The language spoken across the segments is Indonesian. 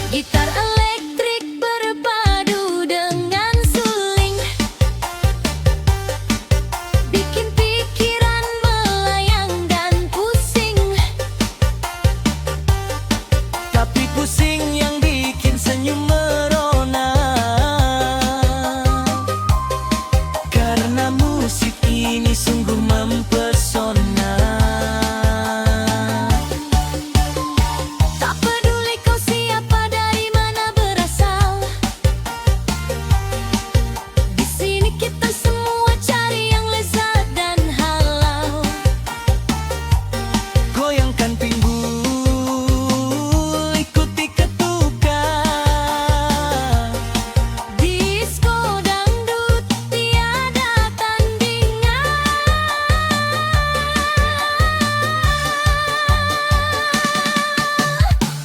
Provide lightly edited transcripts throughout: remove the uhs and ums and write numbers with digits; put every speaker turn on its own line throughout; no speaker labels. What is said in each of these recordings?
Gitar elektrik berpadu dengan suling, bikin pikiran melayang dan pusing.
Tapi pusing yang bikin senyum merona, karena musik ini sungguh mempesona.
Tak peduli kau siapa, dari mana berasal, di sini kita semua cari yang lezat dan halal.
Goyangkan pinggul, ikuti ketukan.
Disko dangdut tiada tandingan.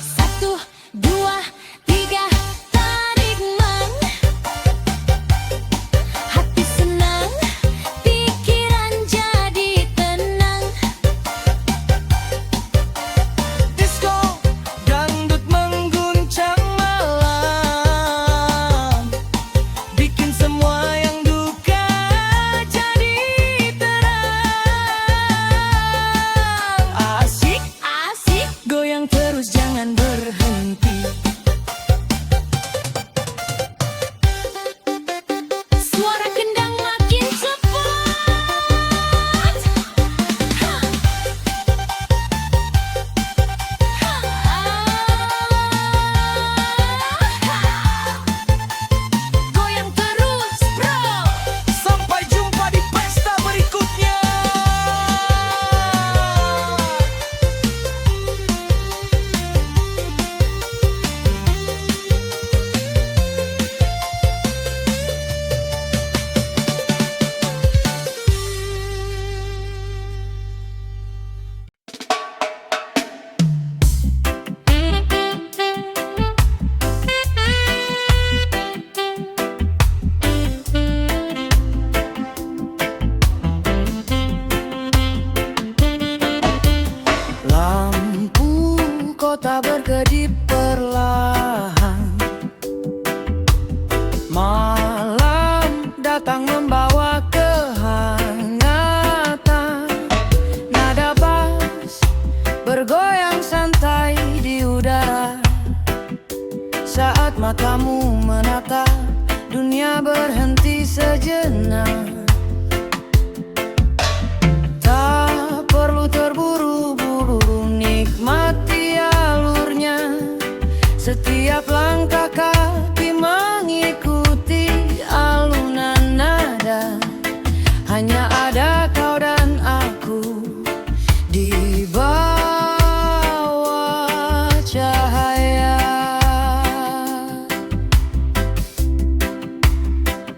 Satu, dua, tiga, tarik mang. Hati senang, pikiran jadi tenang.
Disko dangdut mengguncang malam, bikin semua yang duka jadi terang. Asik,
Asik,
goyang terus jangan berhenti.
suara kendang makin cepat. Goyang terus, bro.
Sampai jumpa di pesta berikutnya. Lampu kota berkedip perlahan, malam datang membawa kehangatan. Nada bass bergoyang santai di udara, saat matamu menatap dunia berhenti sejenak. Tak perlu terburu-buru, nikmati alurnya. Setiap langkah kaki mengikuti alunan nada. Hanya ada kau dan aku di bawah cahaya.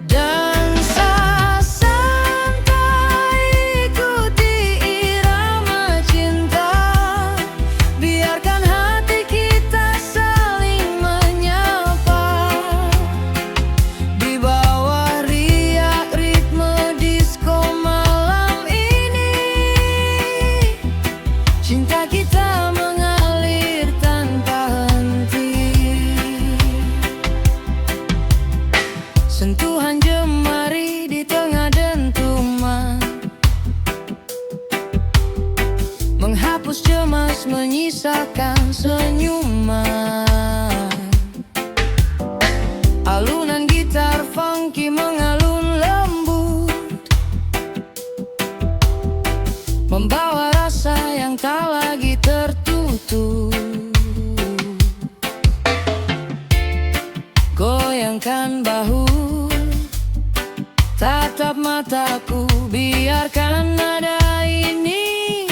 Dansa santai, ikuti irama cinta. Biarkan hati kita saling menyapa. Di bawah riak ritme disko malam ini, cinta kita mengalir tanpa henti. Sentuhan jemari di tengah dentuman, menghapus cemas, menyisakan senyuman. Alunan gitar funky mengalun lembut, membawa rasa yang tak lagi tertutup. Goyangkan bahu, tatap mataku, biarkan nada ini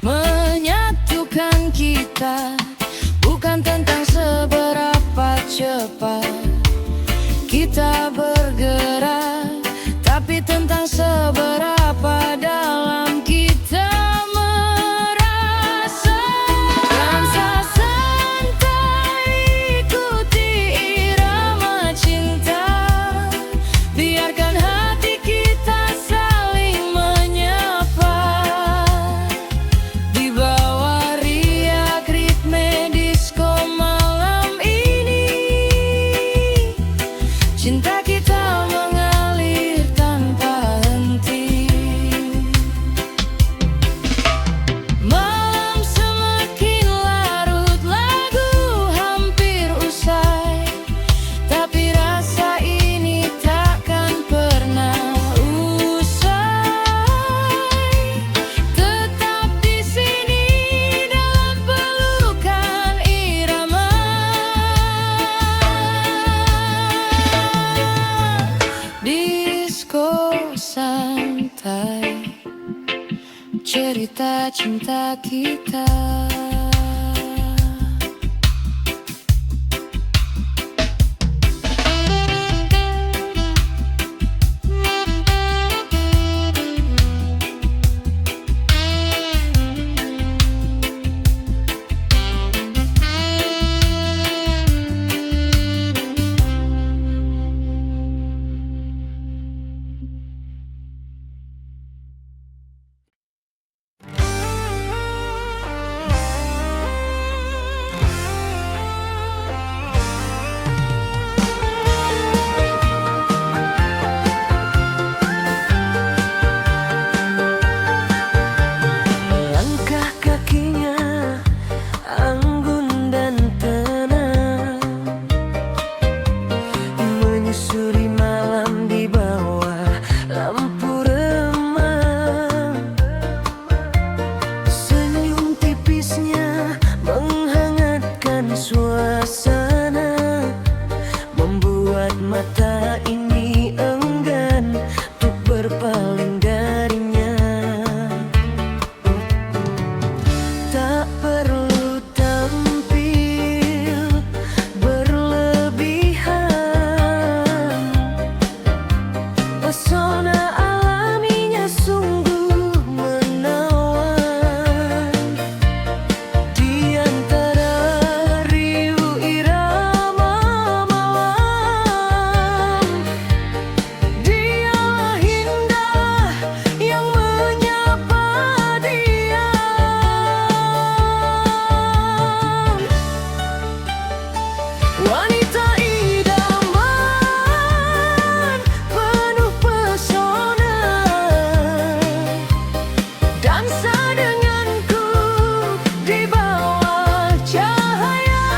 menyatukan kita. Bukan tentang seberapa cepat kita bergerak, tapi tentang seberapa dalam kita merasa. Dansa santai, ikuti irama cinta. Biarkan hati kita saling cerita cinta kita.
Langkah kakinya anggun dan tenang, menyusuri malam di bawah lampu remang. Senyum tipisnya menghangatkan suasana, membuat mata ini enggan untuk berpaling darinya. Tak perlu tampil berlebihan, pesona alaminya sungguh menawan. Di antara riuh irama malam, dialah indah yang menyapa dia. Wanita idaman penuh pesona, dansa denganku di bawah cahaya.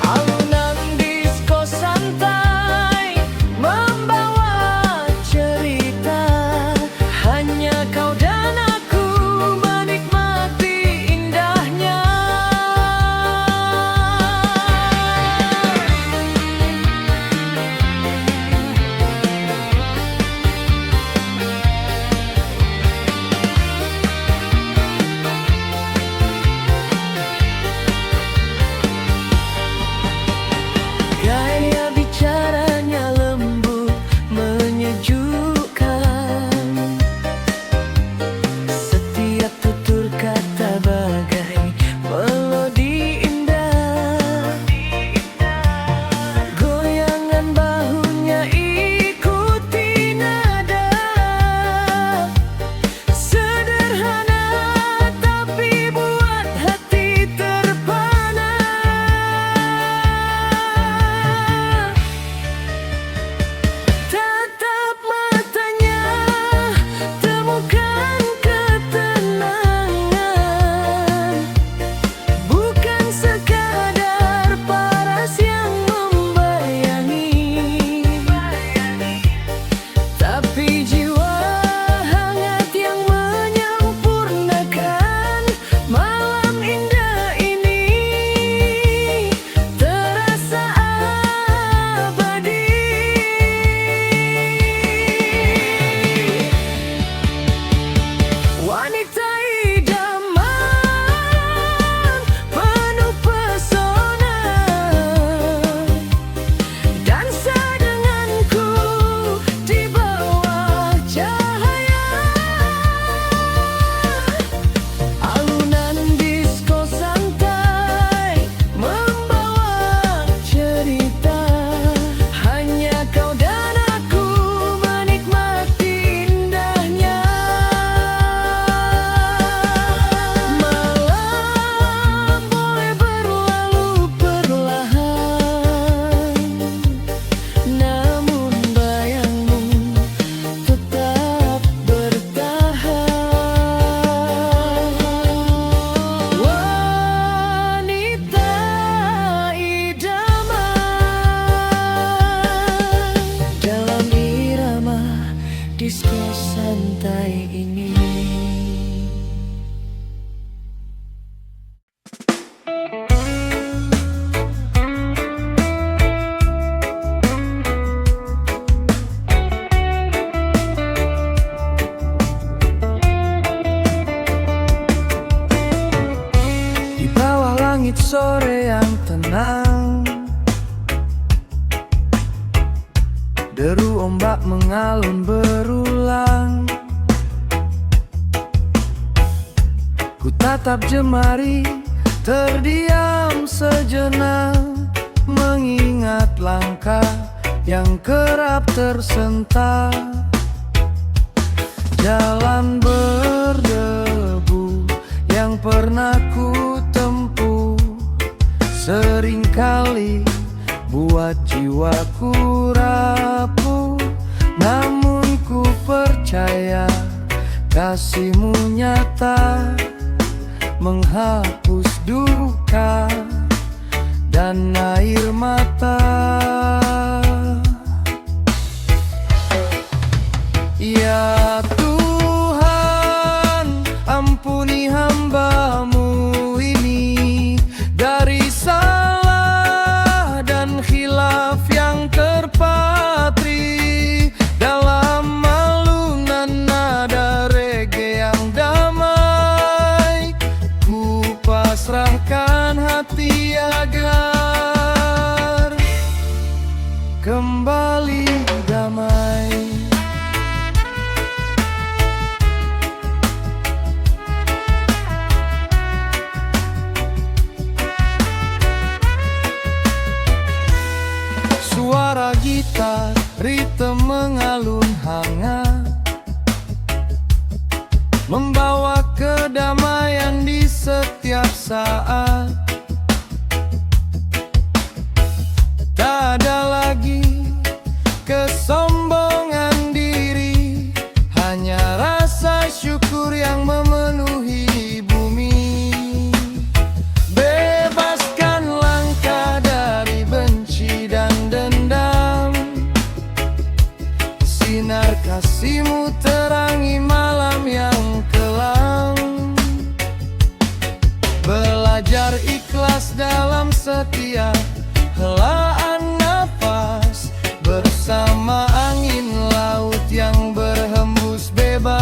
Alunan disko santai membawa cerita, hanya kau dan aku menikmati indahnya. sore yang tenang, deru ombak mengalun berulang. Ku tatap jemari, terdiam sejenak, mengingat langkah yang kerap tersentak. Jalan berdebu yang pernah ku tempuh, seringkali buat jiwaku rapuh. Namun ku percaya kasihmu nyata, menghapus duka dan air mata. Ya Tuhan, ampuni hamba-Mu ini dari salah dan khilaf yang terpatri. Dalam alunan nada reggae yang damai, ku pasrahkan hati agar kembali damai. Suara gitar, ritme mengalun hangat, membawa kedamaian di setiap saat. Tak ada lagi kesombongan diri, hanya rasa syukur yang memenuhi bumi. Bebaskan langkah dari benci dan dendam, sinar kasih-Mu terangi malam yang kelam. Belajar ikhlas dalam setiap helaan nafas, bersama angin laut yang berhembus bebas.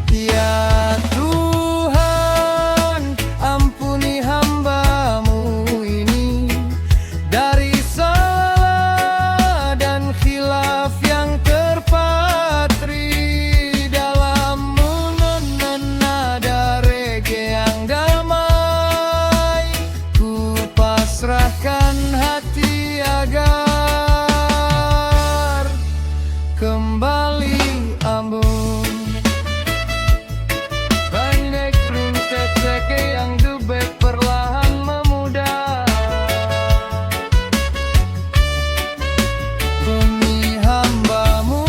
Ya Tuhan, ampuni hamba-Mu ini dari salah dan khilaf yang terpatri. Dalam alunan nada reggae yang damai, ku pasrahkan hati agar kembali ambung. Bandek runtet reggae yang debek perlahan memudar, demi hamba-Mu.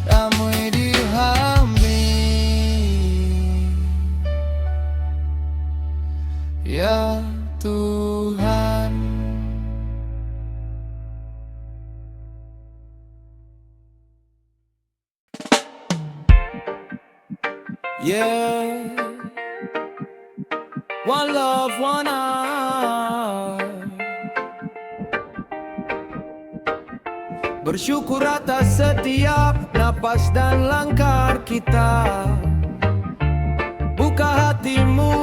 Damai dihambi, ya Tuhan. Yeah, one love, one heart. Bersyukur atas setiap napas dan langkah kita. Buka hatimu,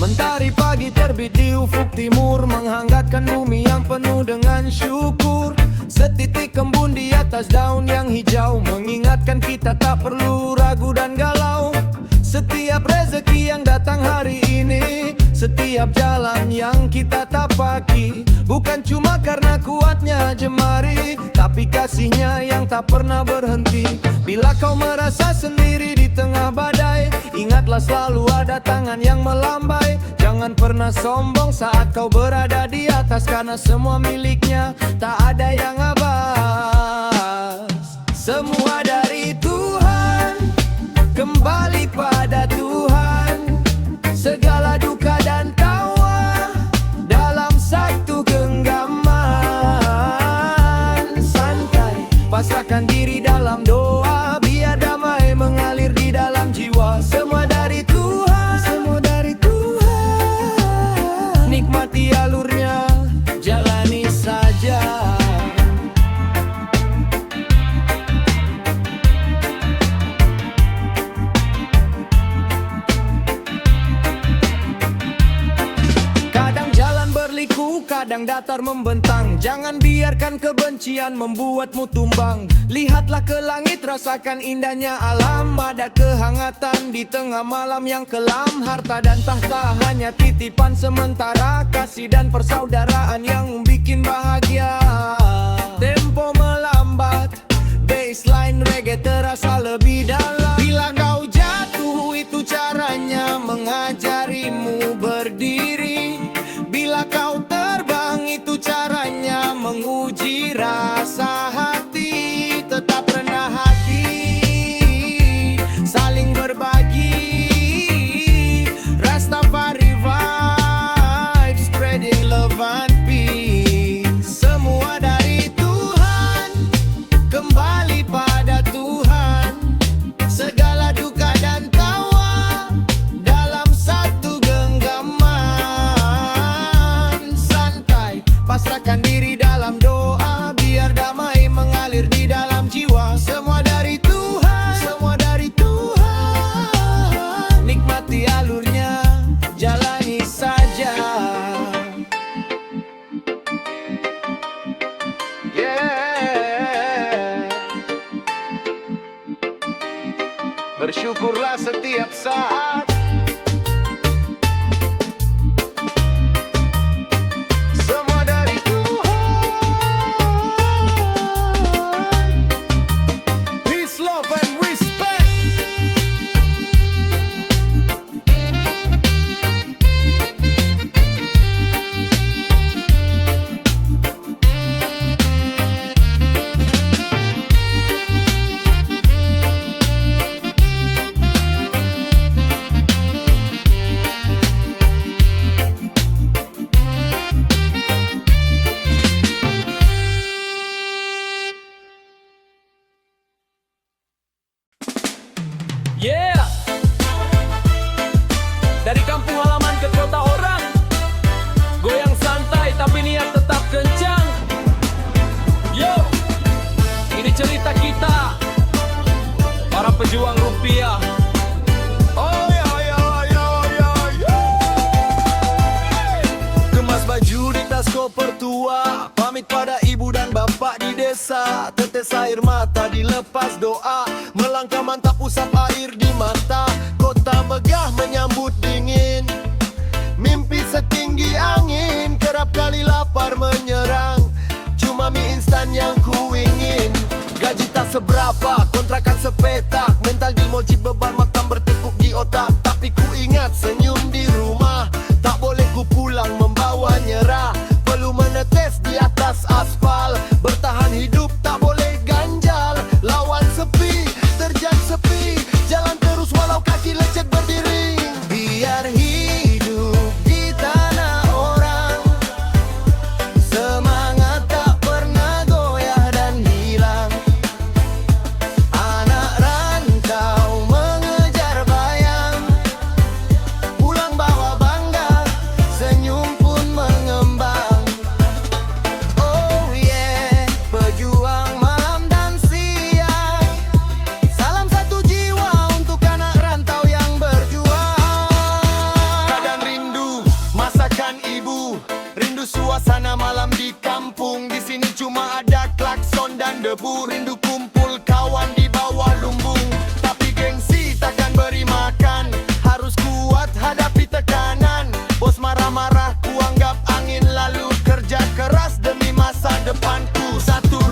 mentari pagi terbit di ufuk timur, menghangatkan bumi yang penuh dengan syukur. Setitik embun di atas daun yang hijau, mengingatkan kita tak perlu ragu dan galau. Setiap rezeki yang datang hari ini, setiap jalan yang kita tapaki, bukan cuma karena kuatnya jemari, tapi kasih-Nya yang tak pernah berhenti. Bila kau merasa sendiri di tengah badai, ingatlah selalu ada tangan yang melambai. Jangan pernah sombong saat kau berada di atas, karena semua miliknya, tak ada yang abas. Semua dari Tuhan, kembali pada Tuhan. Segala duka dan tawa dalam satu genggaman. Santai, pasrahkan diri dalam doa, biar damai mengalir di dalam jiwa. Semua dari Tuhan, semua dari Tuhan. kadang datar membentang. Jangan biarkan kebencian membuatmu tumbang. Lihatlah ke langit, rasakan indahnya alam. Ada kehangatan di tengah malam yang kelam. Harta dan tahta hanya titipan sementara. Kasih dan persaudaraan yang bikin bahagia. Tempo melambat, baseline reggae terasa lebih dalam. Bila kau jatuh, itu caranya mengajarimu berdiri. Bila kau terbang, itu caranya menguji rasa hati. Tetap rendah hati, saling berbagi. Rastafari vibe, spreading love and peace. Semua dari Tuhan, kembali pada Tuhan. Segala duka dan tawa dalam satu genggaman. Santai, pasrahkan diri dalam doa. Biar damai mengalir di dalam jiwa. Semua dari Tuhan, semua dari Tuhan. Nikmati alurnya, jalani saja. Yeah. Bersyukurlah setiap saat. Semua dari Tuhan. Peace, love and respect. Yeah, dari kampung halaman ke kota orang. Goyang santai tapi niat tetap kencang. Yo, ini cerita kita, para pejuang rupiah. Oh yo yo yo yo yo. Kemas baju di tas koper tua. Pamit pada ibu dan bapak di desa. Tetes air mata dilepas doa. Melangkah mantap usap air di mata. Kota megah menyambut dingin. Mimpi setinggi angin. Kerap kali lapar menyerang. Cuma mie instan yang ku ingin. Gaji tak seberapa, kontrakan sepetak. Mental di mochi beban makan bertekuk di otak. Tapi ku ingat senyum di rumah. Tak boleh ku pulang membawa nyerah. Perlu menetes di atas aspal. Bertahan hidup tak boleh ganjal. Lawan sepi, terjang sepi. Jalan terus walau kaki lecet berdiri. Biar hidup di tanah orang. Semangat tak pernah goyah dan hilang. Anak rantau mengejar bayang. Pulang bawa bangga, senyum pun mengembang. Oh yeah, pejuang malam dan siang. Salam satu jiwa untuk anak rantau yang berjuang. Kadang rindu masakan ibu, rindu suasana malam di kampung. Di sini cuma ada klakson dan debu. Rindu kumpul kawan di bawah lumbung. Tapi gengsi takkan beri makan. Harus kuat hadapi tekanan. Bos marah-marah ku anggap angin. Lalu kerja keras demi masa depanku.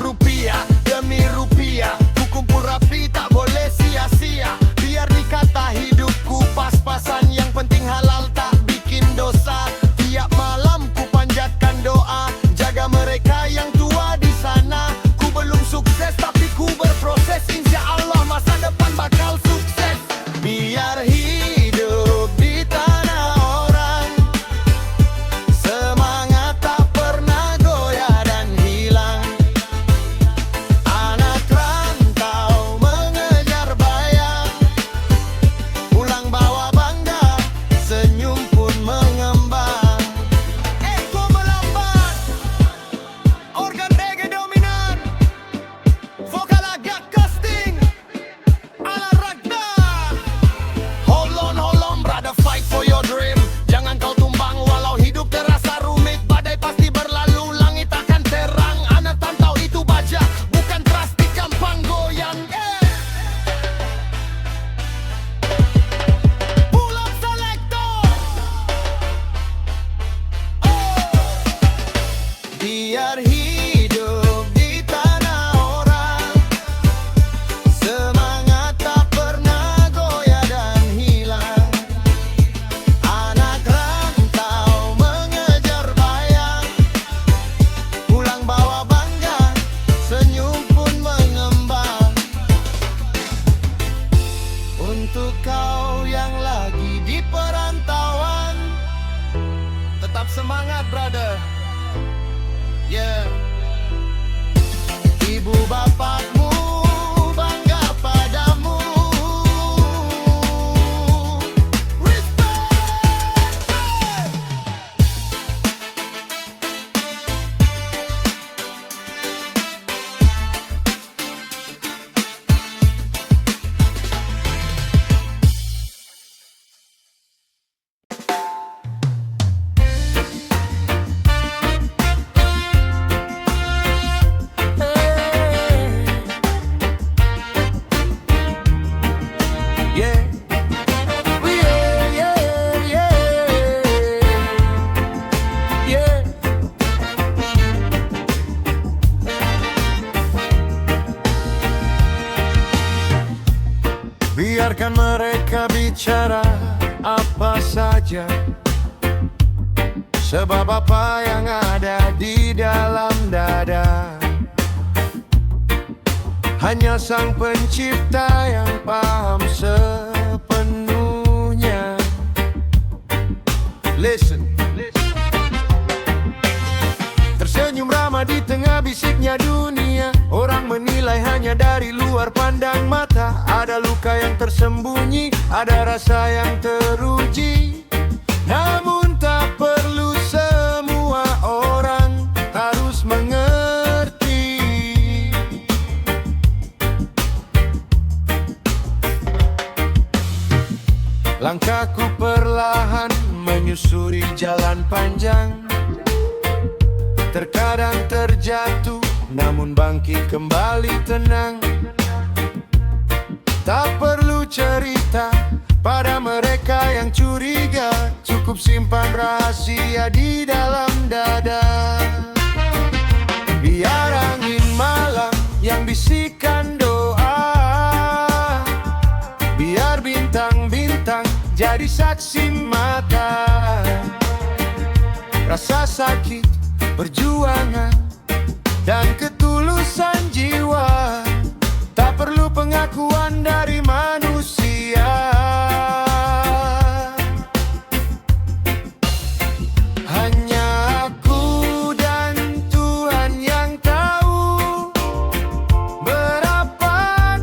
Rp1 demi rupiah. Ku kumpul rapi tak boleh sia-sia. Biar dikata hidupku pas-pasan. Yang penting halal tak bikin dosa. Tiap malam ku panjatkan doa. Jaga mereka yang tua di sana. Ku belum sukses tapi Tetap semangat, brother. Yeah. Ibu bapakmu bangga padamu. Yeah. Yeah. Biarkan mereka bicara apa saja, sebab apa yang ada di dalam dada hanya Sang Pencipta yang paham sepenuhnya. Listen. Tersenyum ramah di tengah bisiknya dunia. Orang menilai hanya dari luar pandang mata. Ada luka yang tersembunyi, ada rasa yang teruji. Namun tak perlu semua orang harus mengerti. Langkahku perlahan menyusuri jalan panjang. Terkadang terjatuh, namun bangkit kembali tenang. Tak perlu cerita pada mereka yang curiga. Cukup simpan rahasia di dalam dada. Biar angin malam yang bisikan doa, biar bintang-bintang jadi saksi mata. Rasa sakit, perjuangan, dan ketulusan jiwa tak perlu pengakuan dari manusia. Hanya aku dan Tuhan yang tahu berapa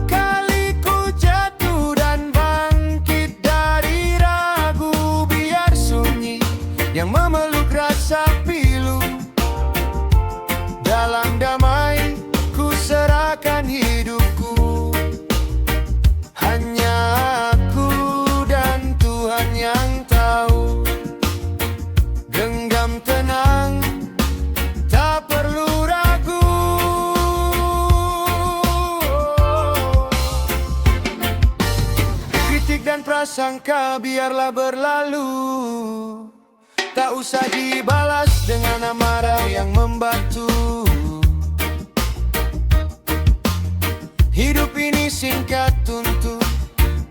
kali ku jatuh dan bangkit dari ragu. Biar sunyi yang memeluk rasa pilu, dalam damai ku serahkan hidupku. Hanya aku dan Tuhan yang tahu. Genggam tenang, tak perlu ragu. Kritik dan prasangka biarlah berlalu. Tak usah dibalas dengan amarah yang membatu. Hidup ini singkat untuk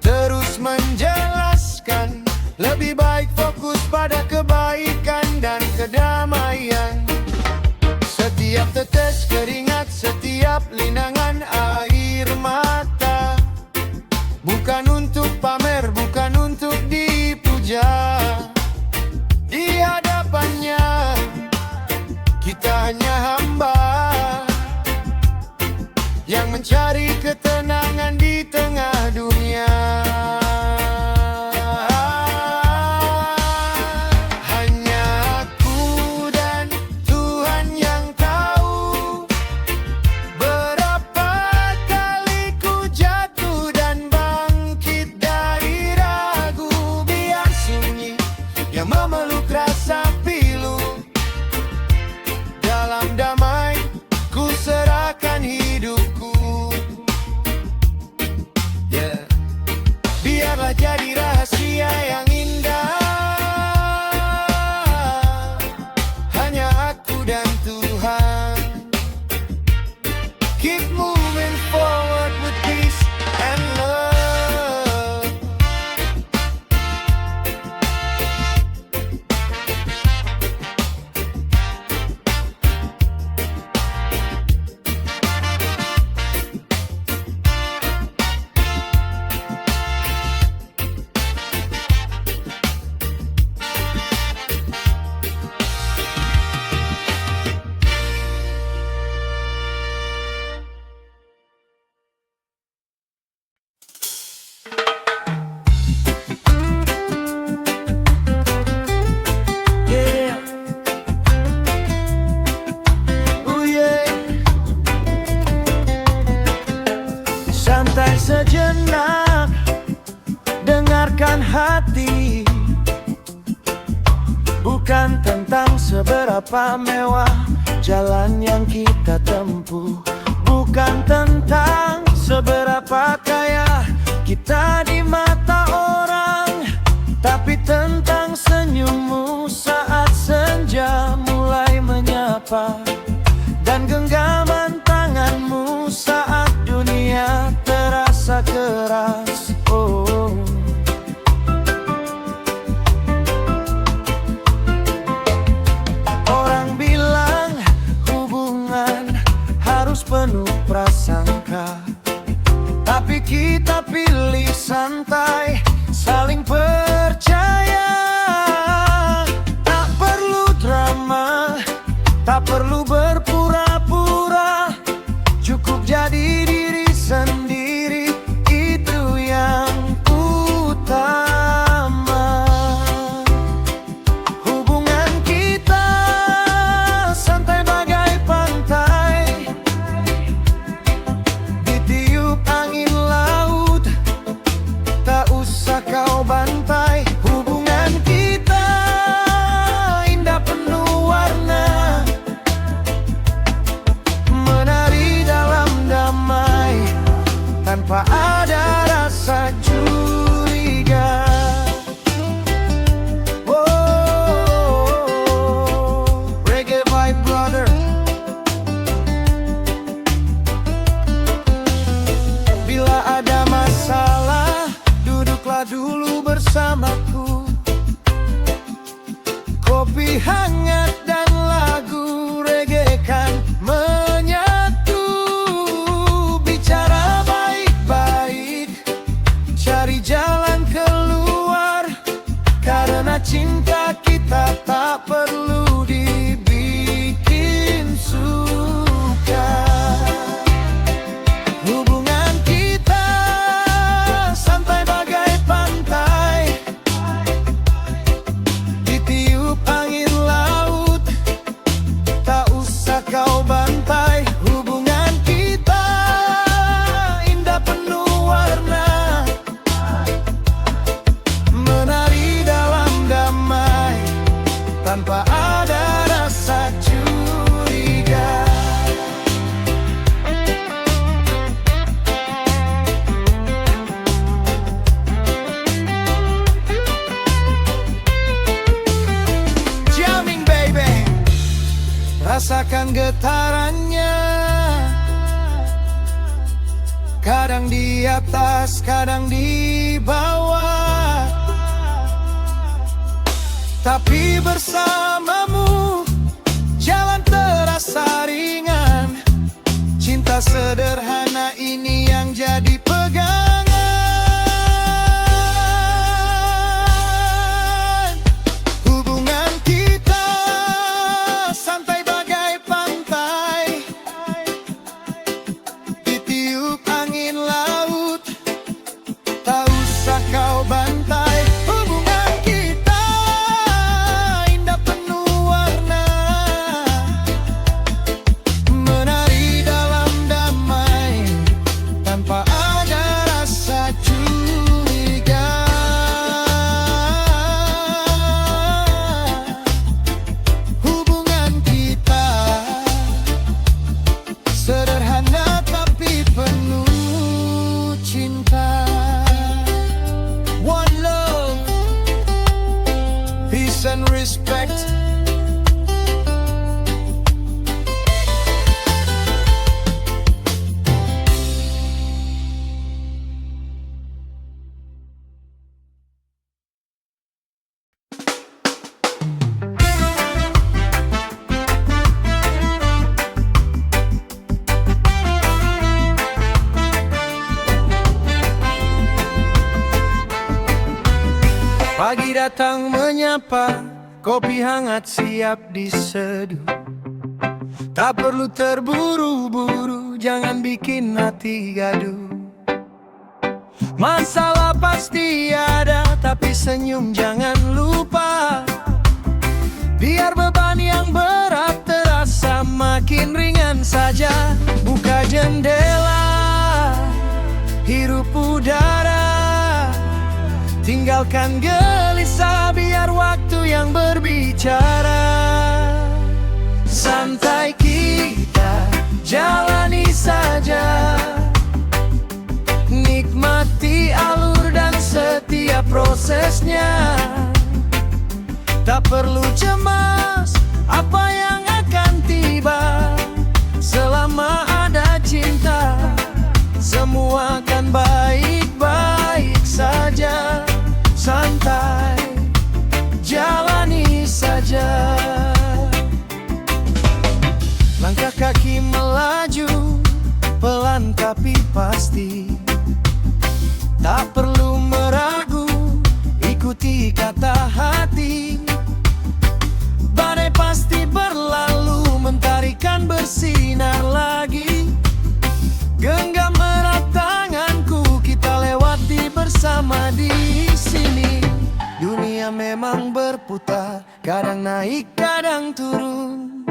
terus menjelaskan. Lebih baik fokus pada kebaikan dan kedamaian. Setiap tetes keringat, setiap linangan air mata, bukan untuk pamer, bukan untuk dipuja. Di hadapannya kita hanya hamba yang mencari ketenangan di tengah dunia. Hanya aku dan Tuhan yang tahu berapa Bukan tentang seberapa mewah jalan yang kita tempuh, bukan tentang seberapa kaya kita di mata orang, tapi tentang senyummu saat senja mulai menyapa, dan genggaman tanganmu saat dunia terasa keras. Oh, orang bilang hubungan harus penuh prasangka, tapi kita pilih santai, saling percaya. Tak perlu drama, tak perlu berpura-pura, cukup jadi diri sendiri, itu yang utama. Hubungan kita santai bagai pantai, ditiup angin laut, tak usah kau bantai. Hubungan kita indah penuh warna, menari dalam damai tanpa ada rasa curiga. Oh, reggae vibe brother. Bila ada masalah, duduklah dulu bersamaku. Kopi hangat dan lagu reggae kan menyatu. Bicara baik-baik, cari jalan keluar, karena cinta kita tak perlu dibikin sukar. Hubungan kita santai bagai pantai, ditiup angin laut, tak usah kau bantai. Hubungan kita indah penuh warna, menari dalam damai tanpa ada rasa curiga. Jamming baby, rasakan getarannya, kadang di atas, kadang di bawah, tapi bersamamu jalan terasa ringan. Cinta sederhana ini yang jadi pegangan. Hubungan kita santai bagai pantai, ditiup angin laut, tak usah kau bantai. Hubungan kita indah penuh warna, menari dalam damai tanpa ada rasa curiga. Hubungan kita sederhana tapi penuh cinta. One love, peace and respect. Pagi datang menyapa, kopi hangat siap diseduh. Tak perlu terburu-buru, jangan bikin hati gaduh. Masalah pasti ada, tapi senyum jangan lupa. Biar beban yang berat terasa makin ringan saja. Buka jendela, hirup udara, tinggal Tinggalkan gelisah, biar waktu yang berbicara. Santai kita jalani saja, nikmati alur dan setiap prosesnya. Tak perlu cemas apa yang akan tiba, selama ada cinta semua akan baik-baik saja. Santai, jalani saja. Langkah kaki melaju, pelan tapi pasti. Tak perlu meragu, ikuti kata hati. Badai pasti berlalu, mentari kan bersinar lagi. Genggam erat tanganku, kita lewati bersama di sini. Dunia memang berputar, kadang naik kadang turun,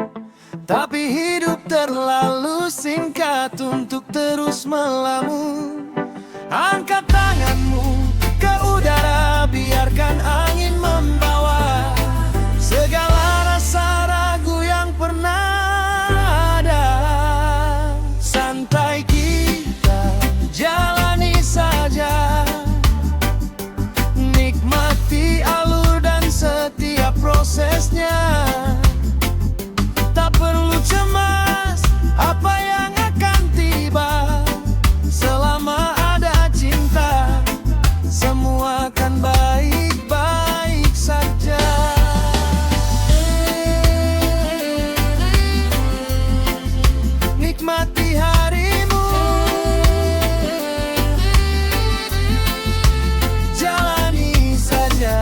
tapi hidup terlalu singkat untuk terus melamun. Angkat tanganmu ke udara, biarkan angin membawa segala rasa ragu yang pernah ada. Santai kita jalani saja, nikmati alur dan setiap prosesnya. Tak perlu cemas apa yang akan tiba, selama ada cinta semua akan baik-baik saja. Nikmati harimu, jalani saja.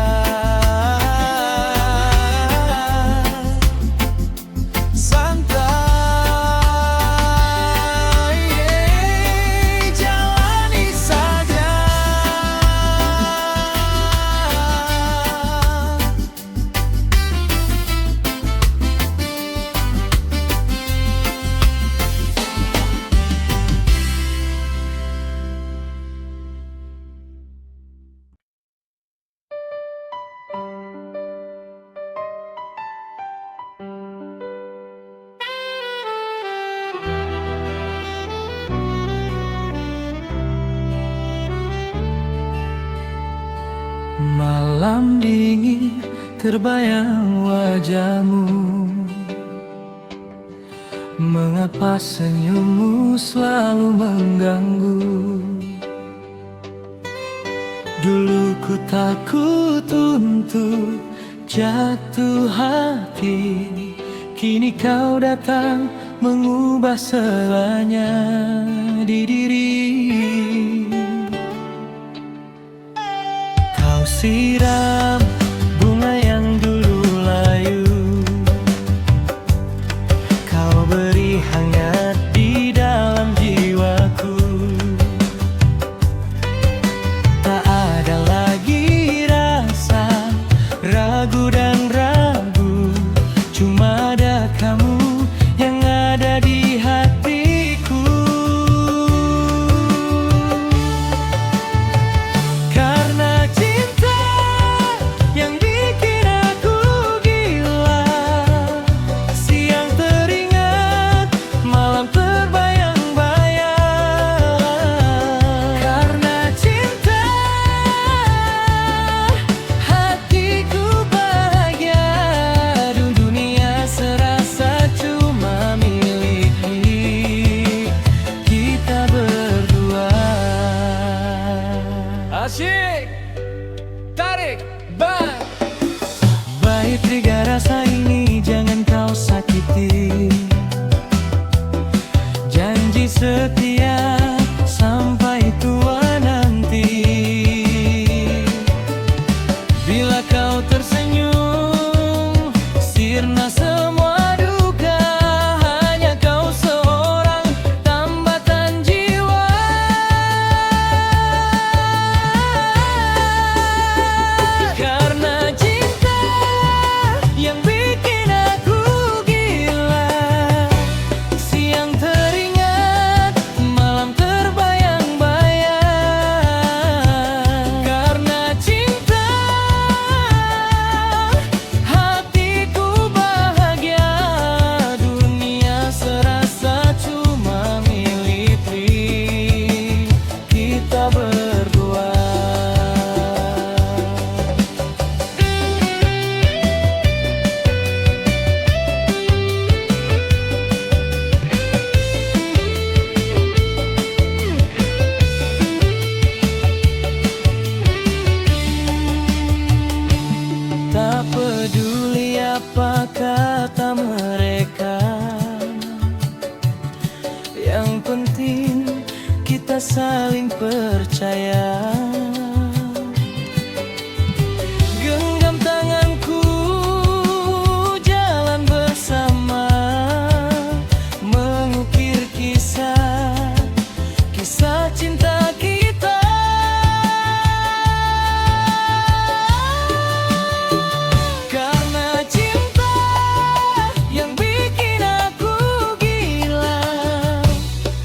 Malam dingin terbayang wajahmu, mengapa senyummu selalu mengganggu? Dulu ku takut untuk jatuh hati, kini kau datang mengubah segalanya di diri. Kau siram bunga yang dulu layu, kau beri hangat di dalam jiwaku. Tak ada lagi rasa ragu dan ragu, cuma ada kamu yang ada di hatiku. Karena cinta yang bikin aku gila, siang teringat, malam terbayang-bayang. Karena cinta hatiku bahagia, dunia serasa cuma milik kita berdua.
Asyik, tarik, bang.
Baik tiga rasa ini jangan kau sakiti, janji setia sampai tua nanti. Bila kau tersenyum, sirna semua duka, hanya kau seorang tambatan jiwa. Karena cinta yang bikin aku gila, siang teringat, malam terbayang-bayang. Karena cinta kata mereka. Yang penting kita saling percaya. Genggam tanganku, jalan bersama, mengukir kisah cinta kita. Karena cinta yang bikin aku gila,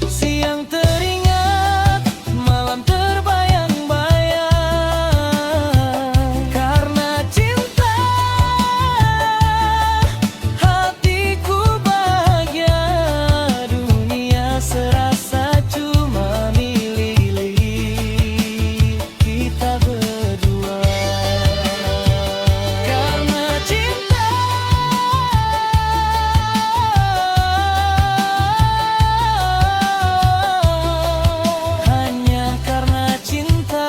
siang teringat, malam terbayang-bayang. Karena cinta hatiku bahagia, dunia serasa cuma milik kita berdua. Karena cinta hanya karena cinta.